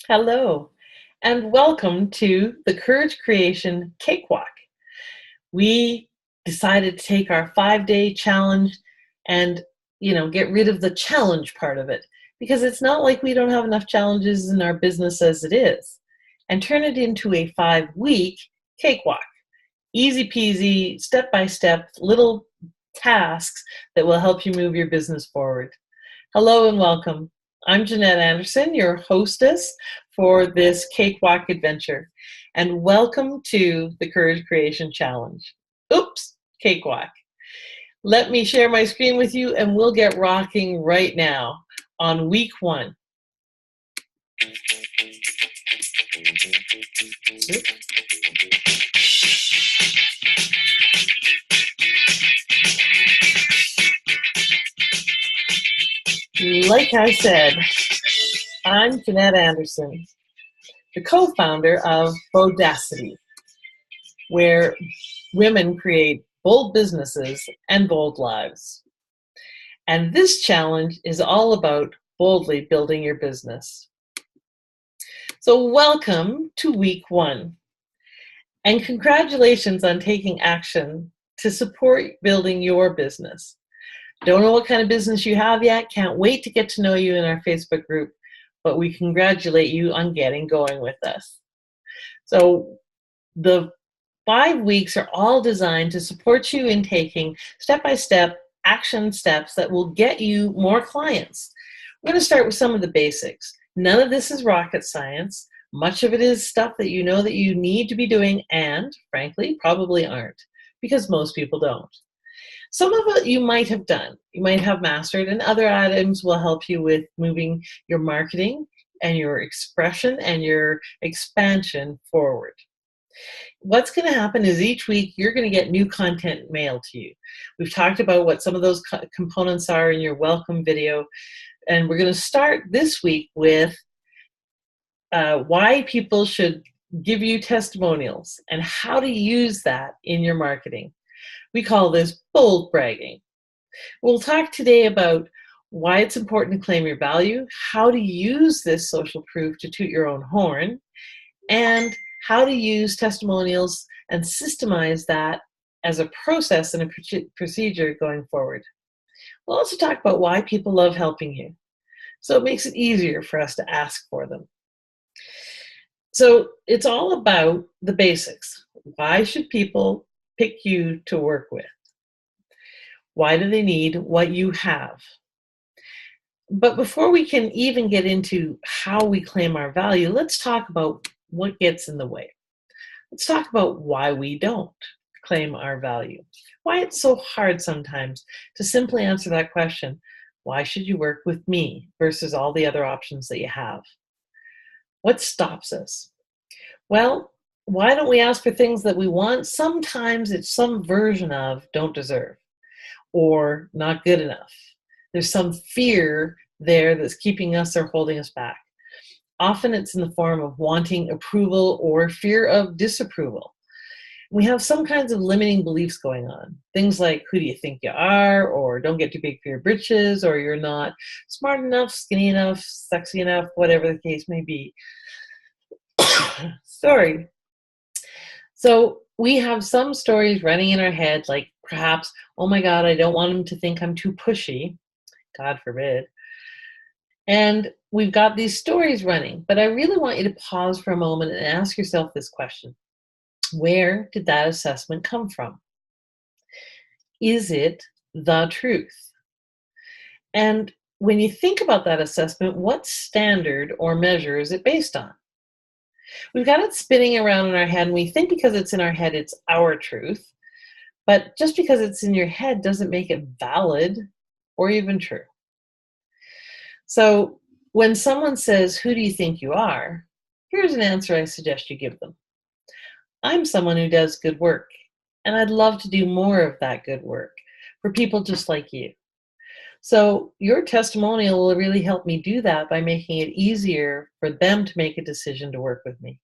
Hello, and welcome to the Courage Creation Cakewalk. We decided to take our 5-day challenge and, get rid of the challenge part of it because it's not like we don't have enough challenges in our business as it is, and turn it into a 5-week cakewalk. Easy peasy, step by step, little tasks that will help you move your business forward. Hello and welcome. I'm Jeanette Anderson, your hostess for this Cakewalk adventure, and welcome to the Courage Creation Challenge. Oops, Cakewalk. Let me share my screen with you and we'll get rocking right now on week 1. Oops. Like I said, I'm Jeanette Anderson, the co-founder of Bodacity, where women create bold businesses and bold lives. And this challenge is all about boldly building your business. So welcome to week 1. And congratulations on taking action to support building your business. Don't know what kind of business you have yet. Can't wait to get to know you in our Facebook group, but we congratulate you on getting going with us. So the 5 weeks are all designed to support you in taking step-by-step action steps that will get you more clients. We're going to start with some of the basics. None of this is rocket science. Much of it is stuff that you know that you need to be doing and, frankly, probably aren't, because most people don't. Some of it you might have done, you might have mastered, and other items will help you with moving your marketing and your expression and your expansion forward. What's going to happen is each week you're going to get new content mailed to you. We've talked about what some of those components are in your welcome video, and we're going to start this week with why people should give you testimonials and how to use that in your marketing. We call this bold bragging. We'll talk today about why it's important to claim your value, how to use this social proof to toot your own horn, and how to use testimonials and systemize that as a process and a procedure going forward. We'll also talk about why people love helping you, so it makes it easier for us to ask for them. So it's all about the basics. Why should people pick you to work with? Why do they need what you have? But before we can even get into how we claim our value, let's talk about what gets in the way. Let's talk about why we don't claim our value. Why it's so hard sometimes to simply answer that question. Why should you work with me versus all the other options that you have? What stops us? Well, why don't we ask for things that we want? Sometimes it's some version of don't deserve or not good enough. There's some fear there that's keeping us or holding us back. Often it's in the form of wanting approval or fear of disapproval. We have some kinds of limiting beliefs going on. Things like, who do you think you are? Or don't get too big for your britches, or you're not smart enough, skinny enough, sexy enough, whatever the case may be. Sorry. So we have some stories running in our head, like perhaps, oh my God, I don't want him to think I'm too pushy. God forbid. And we've got these stories running, but I really want you to pause for a moment and ask yourself this question. Where did that assessment come from? Is it the truth? And when you think about that assessment, what standard or measure is it based on? We've got it spinning around in our head, and we think because it's in our head, it's our truth. But just because it's in your head doesn't make it valid or even true. So when someone says, who do you think you are? Here's an answer I suggest you give them. I'm someone who does good work, and I'd love to do more of that good work for people just like you. So your testimonial will really help me do that by making it easier for them to make a decision to work with me.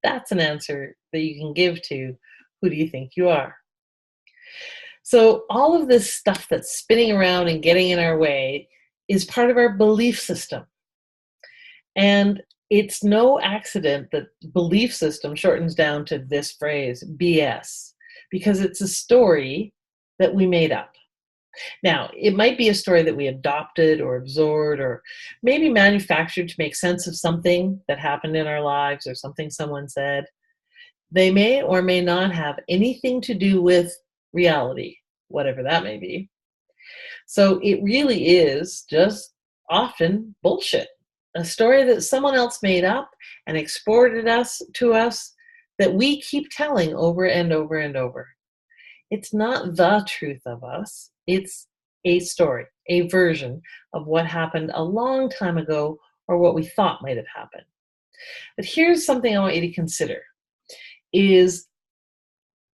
That's an answer that you can give to, who do you think you are? So all of this stuff that's spinning around and getting in our way is part of our belief system. And it's no accident that belief system shortens down to this phrase, BS, because it's a story that we made up. Now, it might be a story that we adopted or absorbed or maybe manufactured to make sense of something that happened in our lives or something someone said. They may or may not have anything to do with reality, whatever that may be. So it really is just often bullshit. A story that someone else made up and exported us to us that we keep telling over and over and over. It's not the truth of us. It's a story, a version of what happened a long time ago or what we thought might have happened. But here's something I want you to consider is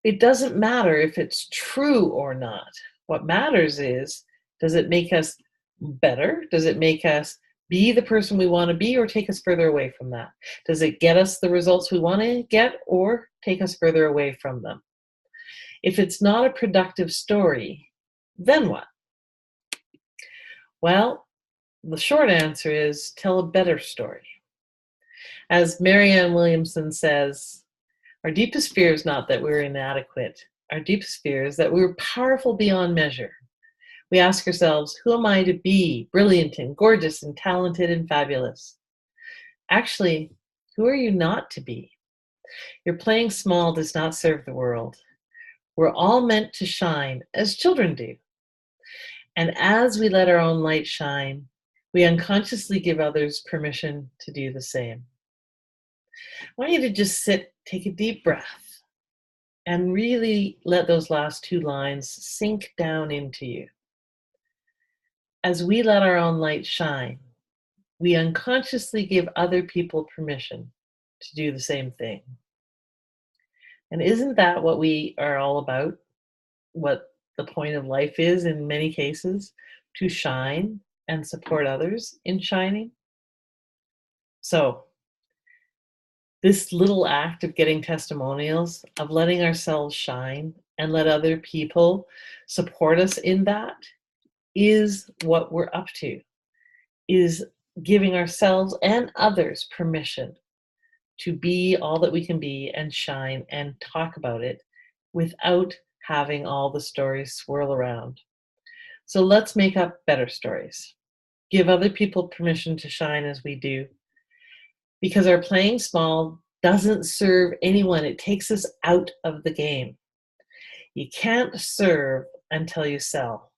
it doesn't matter if it's true or not. What matters is, does it make us better? Does it make us be the person we want to be or take us further away from that? Does it get us the results we want to get or take us further away from them? If it's not a productive story, then what? Well, the short answer is tell a better story. As Marianne Williamson says, our deepest fear is not that we're inadequate. Our deepest fear is that we're powerful beyond measure. We ask ourselves, who am I to be brilliant and gorgeous and talented and fabulous? Actually, who are you not to be? Your playing small does not serve the world. We're all meant to shine as children do. And as we let our own light shine, we unconsciously give others permission to do the same. I want you to just sit, take a deep breath, and really let those last two lines sink down into you. As we let our own light shine, we unconsciously give other people permission to do the same thing. And isn't that what we are all about? What the point of life is in many cases? To shine and support others in shining. So, this little act of getting testimonials, of letting ourselves shine and let other people support us in that, is what we're up to, is giving ourselves and others permission to be all that we can be and shine and talk about it without having all the stories swirl around. So let's make up better stories. Give other people permission to shine as we do, because our playing small doesn't serve anyone. It takes us out of the game. You can't serve until you sell.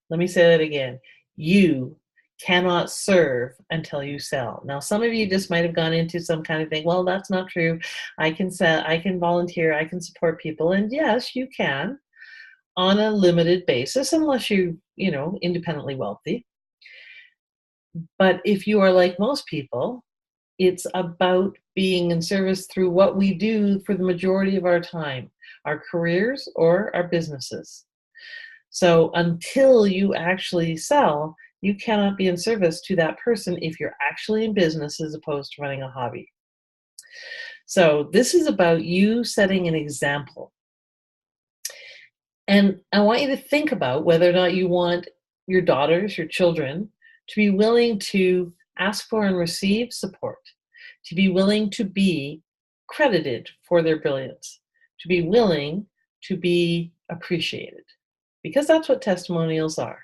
Let me say that again. You cannot serve until you sell. Now, some of you just might have gone into some kind of thing, well, that's not true. I can sell, I can volunteer, I can support people. And yes, you can on a limited basis, unless you independently wealthy. But if you are like most people, it's about being in service through what we do for the majority of our time, our careers or our businesses. So until you actually sell, you cannot be in service to that person if you're actually in business as opposed to running a hobby. So this is about you setting an example. And I want you to think about whether or not you want your daughters, your children, to be willing to ask for and receive support, to be willing to be credited for their brilliance, to be willing to be appreciated, because that's what testimonials are.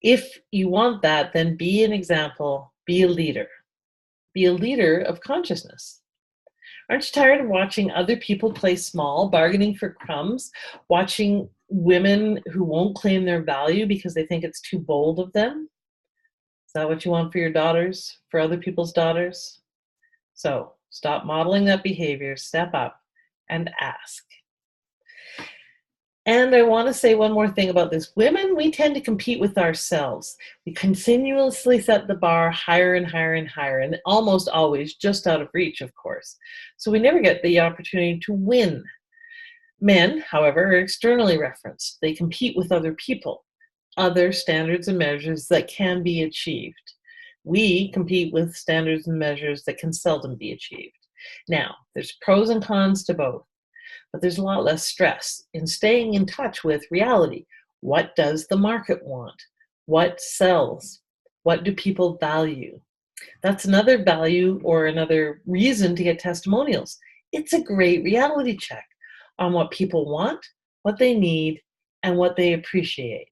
If you want that, then be an example, be a leader of consciousness. Aren't you tired of watching other people play small, bargaining for crumbs, watching women who won't claim their value because they think it's too bold of them? Is that what you want for your daughters, for other people's daughters? So stop modeling that behavior, step up and ask. And I want to say one more thing about this. Women, we tend to compete with ourselves. We continuously set the bar higher and higher and higher, and almost always just out of reach, of course. So we never get the opportunity to win. Men, however, are externally referenced. They compete with other people, other standards and measures that can be achieved. We compete with standards and measures that can seldom be achieved. Now, there's pros and cons to both. But there's a lot less stress in staying in touch with reality. What does the market want? What sells? What do people value? That's another value or another reason to get testimonials. It's a great reality check on what people want, what they need, and what they appreciate.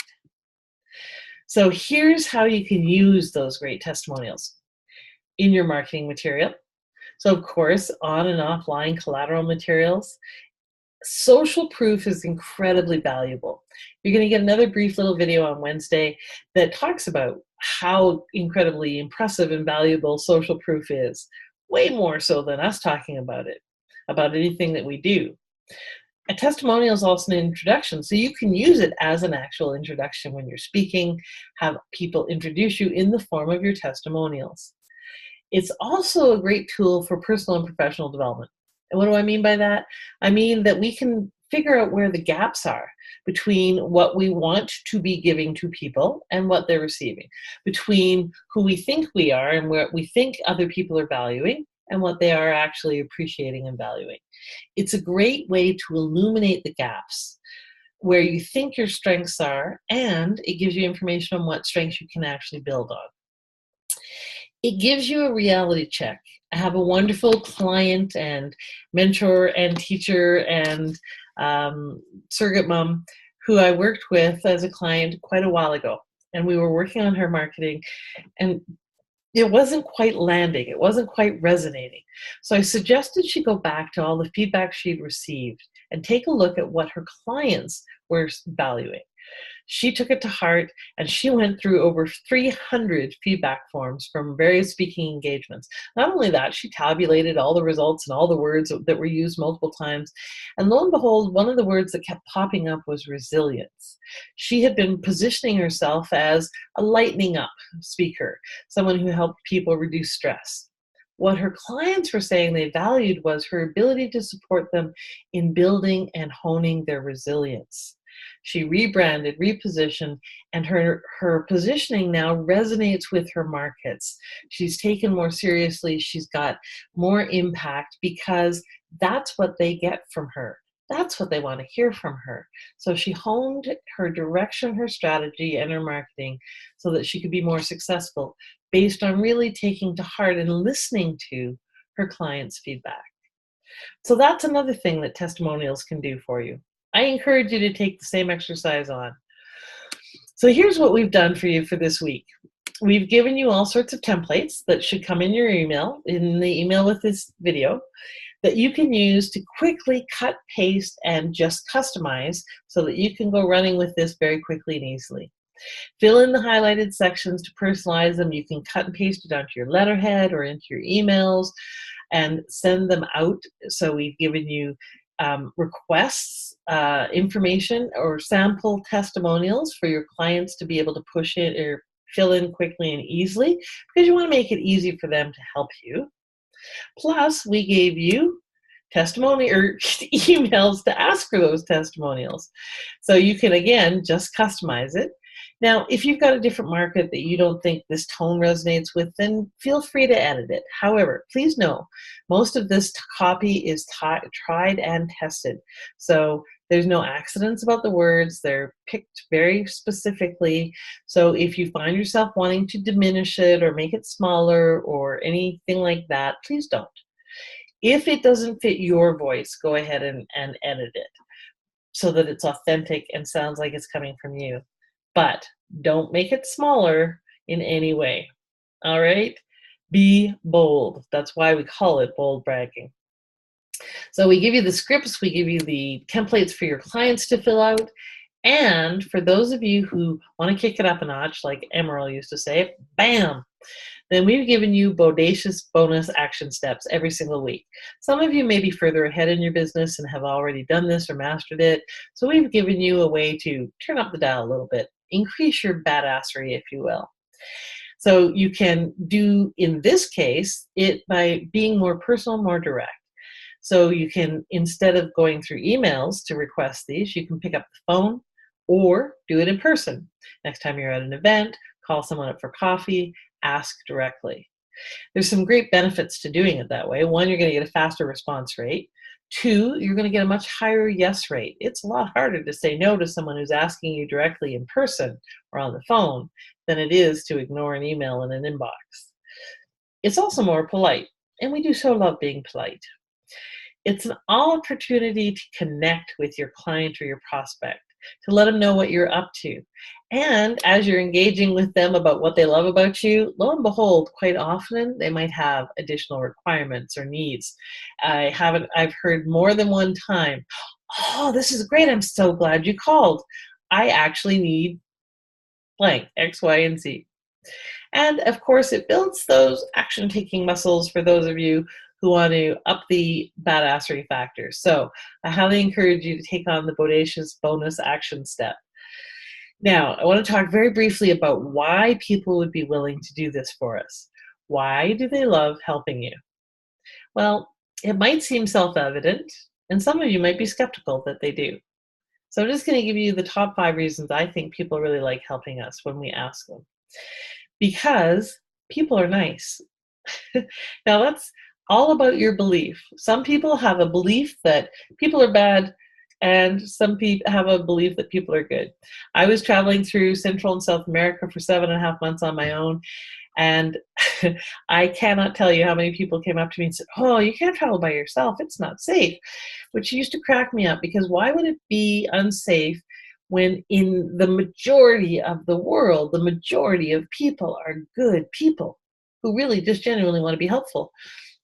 So here's how you can use those great testimonials in your marketing material. So of course, on and offline collateral materials. Social proof is incredibly valuable. You're going to get another brief little video on Wednesday that talks about how incredibly impressive and valuable social proof is, way more so than us talking about it, about anything that we do. A testimonial is also an introduction, so you can use it as an actual introduction when you're speaking, have people introduce you in the form of your testimonials. It's also a great tool for personal and professional development. And what do I mean by that? I mean that we can figure out where the gaps are between what we want to be giving to people and what they're receiving, between who we think we are and what we think other people are valuing and what they are actually appreciating and valuing. It's a great way to illuminate the gaps where you think your strengths are, and it gives you information on what strengths you can actually build on. It gives you a reality check. I have a wonderful client and mentor and teacher and surrogate mom who I worked with as a client quite a while ago. And we were working on her marketing, and it wasn't quite landing. It wasn't quite resonating. So I suggested she go back to all the feedback she'd received and take a look at what her clients were valuing. She took it to heart, and she went through over 300 feedback forms from various speaking engagements. Not only that, she tabulated all the results and all the words that were used multiple times. And lo and behold, one of the words that kept popping up was resilience. She had been positioning herself as a lightening up speaker, someone who helped people reduce stress. What her clients were saying they valued was her ability to support them in building and honing their resilience. She rebranded, repositioned, and her positioning now resonates with her markets. She's taken more seriously. She's got more impact because that's what they get from her. That's what they want to hear from her. So she honed her direction, her strategy, and her marketing so that she could be more successful based on really taking to heart and listening to her clients' feedback. So that's another thing that testimonials can do for you. I encourage you to take the same exercise on. So here's what we've done for you for this week. We've given you all sorts of templates that should come in your email, in the email with this video, that you can use to quickly cut, paste, and just customize so that you can go running with this very quickly and easily. Fill in the highlighted sections to personalize them. You can cut and paste it onto your letterhead or into your emails and send them out. So we've given you requests, information, or sample testimonials for your clients to be able to push it or fill in quickly and easily, because you want to make it easy for them to help you. Plus, we gave you testimony or emails to ask for those testimonials. So you can, again, just customize it. Now, if you've got a different market that you don't think this tone resonates with, then feel free to edit it. However, please know, most of this copy is tried and tested. So there's no accidents about the words. They're picked very specifically. So if you find yourself wanting to diminish it or make it smaller or anything like that, please don't. If it doesn't fit your voice, go ahead and edit it so that it's authentic and sounds like it's coming from you. But don't make it smaller in any way. All right? Be bold. That's why we call it bold bragging. So we give you the scripts, we give you the templates for your clients to fill out. And for those of you who want to kick it up a notch, like Emerald used to say, bam! Then we've given you bodacious bonus action steps every single week. Some of you may be further ahead in your business and have already done this or mastered it. So we've given you a way to turn up the dial a little bit, increase your badassery, if you will. So you can do, in this case, it by being more personal, more direct. So you can, instead of going through emails to request these, you can pick up the phone or do it in person. Next time you're at an event, call someone up for coffee, ask directly. There's some great benefits to doing it that way. One, you're going to get a faster response rate. Two, you're going to get a much higher yes rate. It's a lot harder to say no to someone who's asking you directly in person or on the phone than it is to ignore an email in an inbox. It's also more polite, and we do so love being polite. It's an opportunity to connect with your client or your prospect, to let them know what you're up to. And as you're engaging with them about what they love about you, lo and behold, quite often they might have additional requirements or needs. I've heard more than one time, "Oh, this is great. I'm so glad you called. I actually need blank, X, Y, and Z." And of course, it builds those action taking muscles for those of you who want to up the badassery factor. So I highly encourage you to take on the Bodacious bonus action step. Now, I want to talk very briefly about why people would be willing to do this for us. Why do they love helping you? Well, it might seem self-evident, and some of you might be skeptical that they do. So I'm just going to give you the top 5 reasons I think people really like helping us when we ask them. Because people are nice. Now, that's all about your belief. Some people have a belief that people are bad, and some people have a belief that people are good. I was traveling through Central and South America for 7.5 months on my own, and I cannot tell you how many people came up to me and said, "Oh, you can't travel by yourself. It's not safe," which used to crack me up, because why would it be unsafe when in the majority of the world, the majority of people are good people who really just genuinely want to be helpful?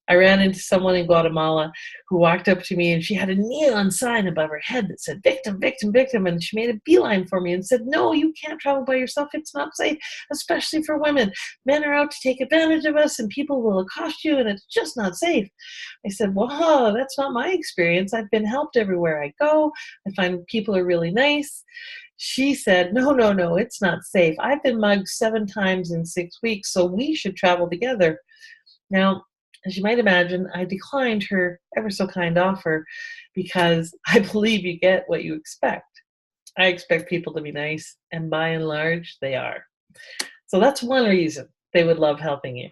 I ran into someone in Guatemala who walked up to me, and she had a neon sign above her head that said "Victim, victim, victim," and she made a beeline for me and said, "No, you can't travel by yourself. It's not safe, especially for women. Men are out to take advantage of us, and people will accost you, and it's just not safe." I said, "Well, that's not my experience. I've been helped everywhere I go. I find people are really nice." She said, "No, no, no, it's not safe. I've been mugged 7 times in 6 weeks, so we should travel together." Now, as you might imagine, I declined her ever so kind offer, because I believe you get what you expect. I expect people to be nice, and by and large, they are. So that's one reason they would love helping you.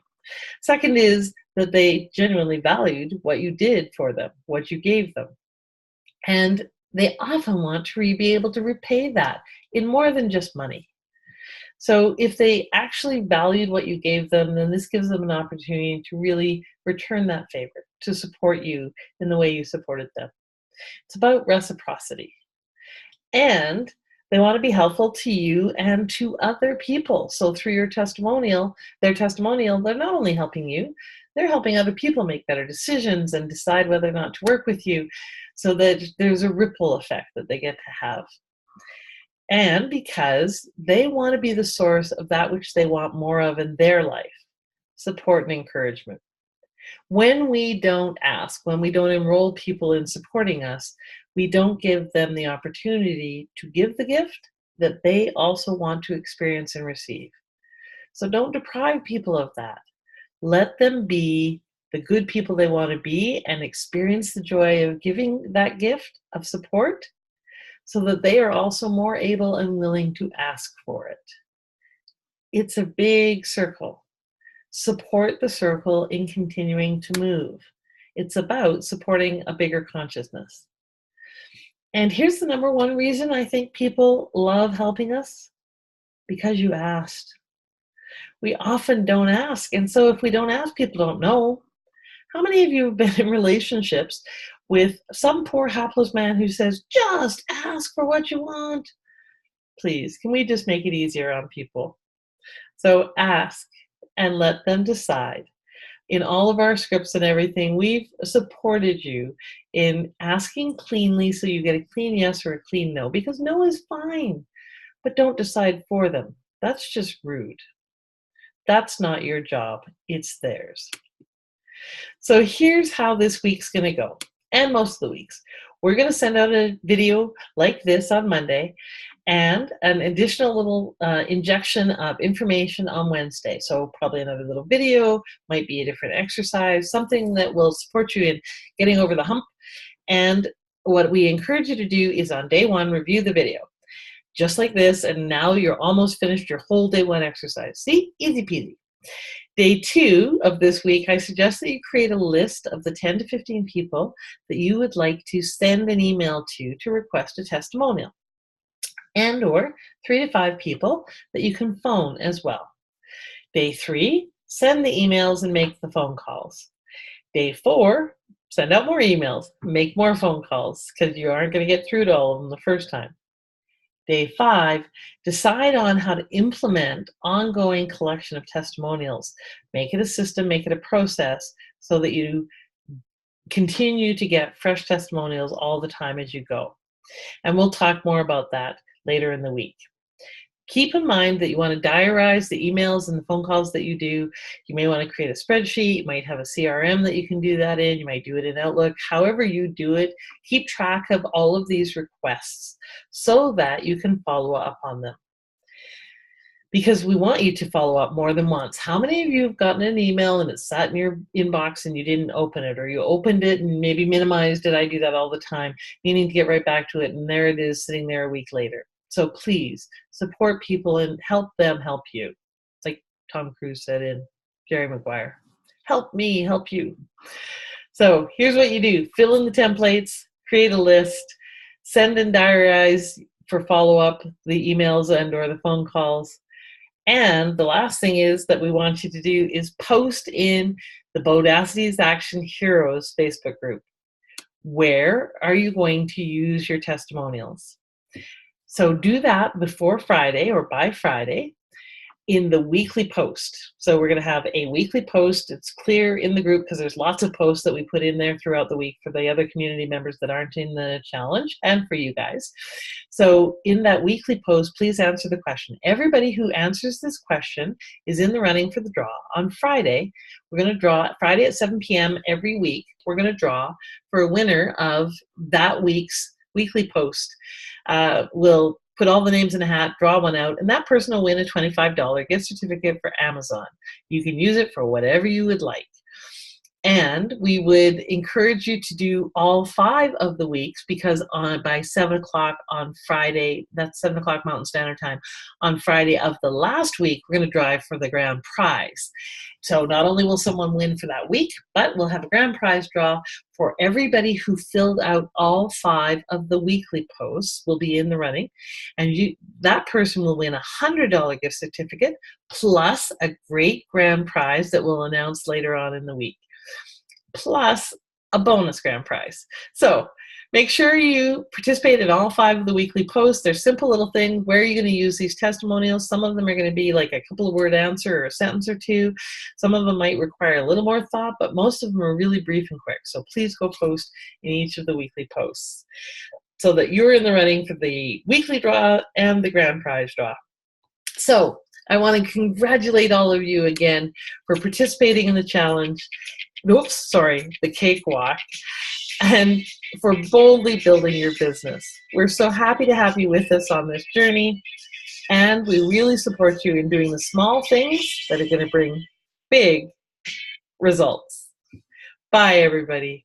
Second is that they genuinely valued what you did for them, what you gave them. And they often want to be able to repay that in more than just money. So if they actually valued what you gave them, then this gives them an opportunity to really return that favor, to support you in the way you supported them. It's about reciprocity. And they want to be helpful to you and to other people. So through their testimonial, they're not only helping you, they're helping other people make better decisions and decide whether or not to work with you, so that there's a ripple effect that they get to have. And because they want to be the source of that which they want more of in their life, support and encouragement. When we don't ask, when we don't enroll people in supporting us, we don't give them the opportunity to give the gift that they also want to experience and receive. So don't deprive people of that. Let them be the good people they want to be and experience the joy of giving that gift of support, so that they are also more able and willing to ask for it. It's a big circle. Support the circle in continuing to move. It's about supporting a bigger consciousness. And here's the number one reason I think people love helping us: because you asked. We often don't ask. And so if we don't ask, people don't know. How many of you have been in relationships with some poor hapless man who says, "Just ask for what you want"? Please, can we just make it easier on people? So ask and let them decide. In all of our scripts and everything, we've supported you in asking cleanly so you get a clean yes or a clean no, because no is fine, but don't decide for them. That's just rude. That's not your job, it's theirs. So here's how this week's going to go, and most of the weeks. We're going to send out a video like this on Monday, and an additional little injection of information on Wednesday. So probably another little video, might be a different exercise, something that will support you in getting over the hump. And what we encourage you to do is on day 1, review the video. Just like this, and now you're almost finished your whole day 1 exercise. See? Easy peasy. Day 2 of this week, I suggest that you create a list of the 10 to 15 people that you would like to send an email to request a testimonial, and or 3 to 5 people that you can phone as well. Day 3, send the emails and make the phone calls. Day 4, send out more emails, make more phone calls, because you aren't going to get through to all of them the first time. Day 5, decide on how to implement ongoing collection of testimonials. Make it a system, make it a process so that you continue to get fresh testimonials all the time as you go. And we'll talk more about that later in the week. Keep in mind that you want to diarize the emails and the phone calls that you do. You may want to create a spreadsheet. You might have a CRM that you can do that in. You might do it in Outlook. However you do it, keep track of all of these requests so that you can follow up on them. Because we want you to follow up more than once. How many of you have gotten an email and it sat in your inbox and you didn't open it, or you opened it and maybe minimized it? I do that all the time, meaning to get right back to it, and there it is sitting there a week later. So please support people and help them help you. It's like Tom Cruise said in Jerry Maguire, help me help you. So here's what you do. Fill in the templates, create a list, send and diarize for follow-up the emails and or the phone calls. And the last thing is that we want you to do is post in the Bodacity's Action Heroes Facebook group. Where are you going to use your testimonials? So do that before Friday or by Friday in the weekly post. So we're going to have a weekly post. It's clear in the group because there's lots of posts that we put in there throughout the week for the other community members that aren't in the challenge and for you guys. So in that weekly post, please answer the question. Everybody who answers this question is in the running for the draw. On Friday, we're going to draw Friday at 7 p.m. every week. We're going to draw for a winner of that week's weekly post. We'll put all the names in a hat, draw one out, and that person will win a $25 gift certificate for Amazon. You can use it for whatever you would like. And we would encourage you to do all 5 of the weeks, because by 7 o'clock on Friday, that's 7 o'clock Mountain Standard Time, on Friday of the last week, we're going to drive for the grand prize. So not only will someone win for that week, but we'll have a grand prize draw for everybody who filled out all 5 of the weekly posts will be in the running. And that person will win a $100 gift certificate plus a great grand prize that we'll announce later on in the week, plus a bonus grand prize. So make sure you participate in all 5 of the weekly posts. They're simple little things. Where are you going to use these testimonials? Some of them are going to be like a couple of word answer or a sentence or 2. Some of them might require a little more thought, but most of them are really brief and quick. So please go post in each of the weekly posts so that you're in the running for the weekly draw and the grand prize draw. So I want to congratulate all of you again for participating in the challenge. The Cakewalk, and for boldly building your business. We're so happy to have you with us on this journey, and we really support you in doing the small things that are going to bring big results. Bye, everybody.